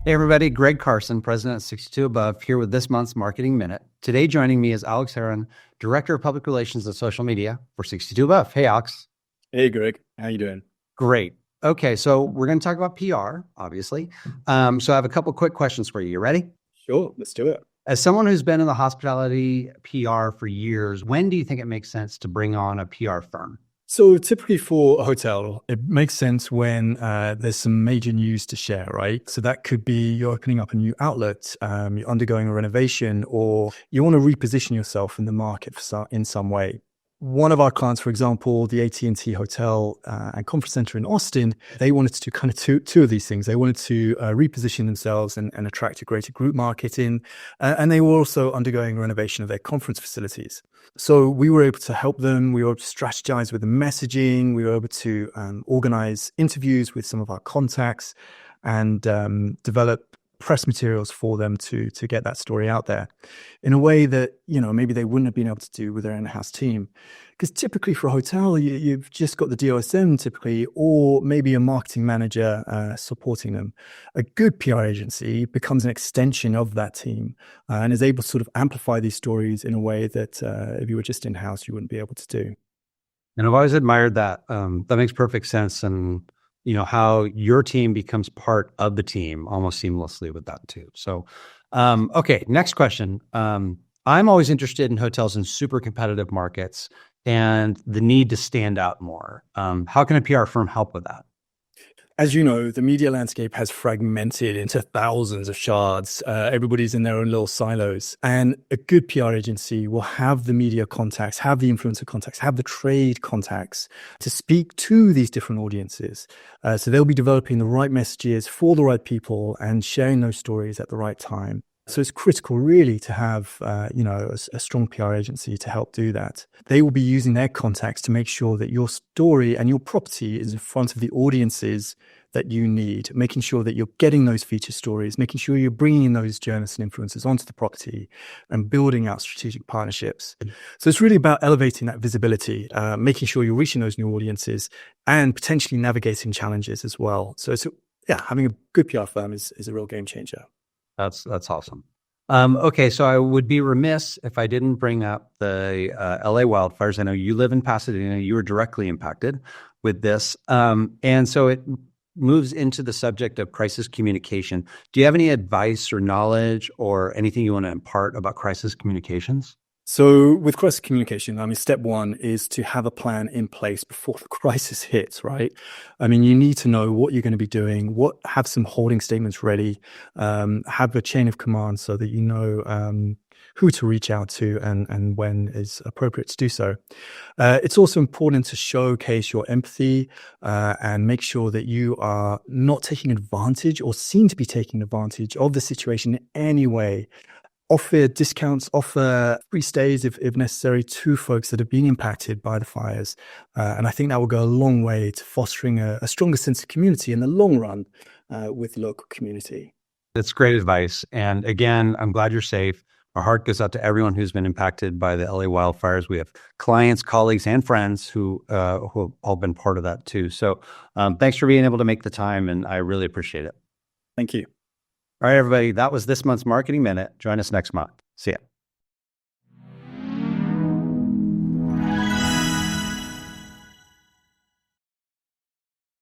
Hey everybody, Greg Carson, President of 62 Above, here with this month's Marketing Minute. Today joining me is Alex Heron, Director of Public Relations and Social Media for 62 Above. Hey Alex. Hey Greg, how you doing? Great. Okay, so we're going to talk about PR, obviously. So I have a couple quick questions for you. You ready? Sure, let's do it. As someone who's been in the hospitality PR for years, when do you think it makes sense to bring on a PR firm? So typically for a hotel, it makes sense when there's some major news to share, right? So that could be you're opening up a new outlet, you're undergoing a renovation, or you want to reposition yourself in the market in some way. One of our clients, for example, the AT&T Hotel and Conference Center in Austin, they wanted to do kind of two of these things. They wanted to reposition themselves and attract a greater group market in, and they were also undergoing a renovation of their conference facilities. So we were able to help them. We were able to strategize with the messaging. We were able to organize interviews with some of our contacts and develop press materials for them to get that story out there in a way that, maybe they wouldn't have been able to do with their in-house team. Because typically for a hotel, you've just got the DOSM typically, or maybe a marketing manager supporting them. A good PR agency becomes an extension of that team and is able to sort of amplify these stories in a way that if you were just in-house, you wouldn't be able to do. And I've always admired that. That makes perfect sense. And how your team becomes part of the team almost seamlessly with that too. So, okay, next question. I'm always interested in hotels in super competitive markets and the need to stand out more. How can a PR firm help with that? As you know, the media landscape has fragmented into thousands of shards. Everybody's in their own little silos. And a good PR agency will have the media contacts, have the influencer contacts, have the trade contacts to speak to these different audiences. So they'll be developing the right messages for the right people and sharing those stories at the right time. So it's critical really to have, a strong PR agency to help do that. They will be using their contacts to make sure that your story and your property is in front of the audiences that you need, making sure that you're getting those feature stories, making sure you're bringing in those journalists and influencers onto the property and building out strategic partnerships. So it's really about elevating that visibility, making sure you're reaching those new audiences and potentially navigating challenges as well. So having a good PR firm is a real game changer. That's awesome. Okay, so I would be remiss if I didn't bring up the LA wildfires. I know you live in Pasadena. You were directly impacted with this. And so it moves into the subject of crisis communication. Do you have any advice or knowledge or anything you want to impart about crisis communications? So with crisis communication, step one is to have a plan in place before the crisis hits, right? You need to know what you're going to be doing, have some holding statements ready, have a chain of command so that you know who to reach out to and when is appropriate to do so. It's also important to showcase your empathy and make sure that you are not taking advantage or seem to be taking advantage of the situation in any way. Offer discounts, offer free stays if necessary to folks that have been impacted by the fires. And I think that will go a long way to fostering a stronger sense of community in the long run with the local community. That's great advice. And again, I'm glad you're safe. Our heart goes out to everyone who's been impacted by the LA wildfires. We have clients, colleagues, and friends who have all been part of that too. So thanks for being able to make the time, and I really appreciate it. Thank you. All right, everybody, that was this month's Marketing Minute. Join us next month. See ya.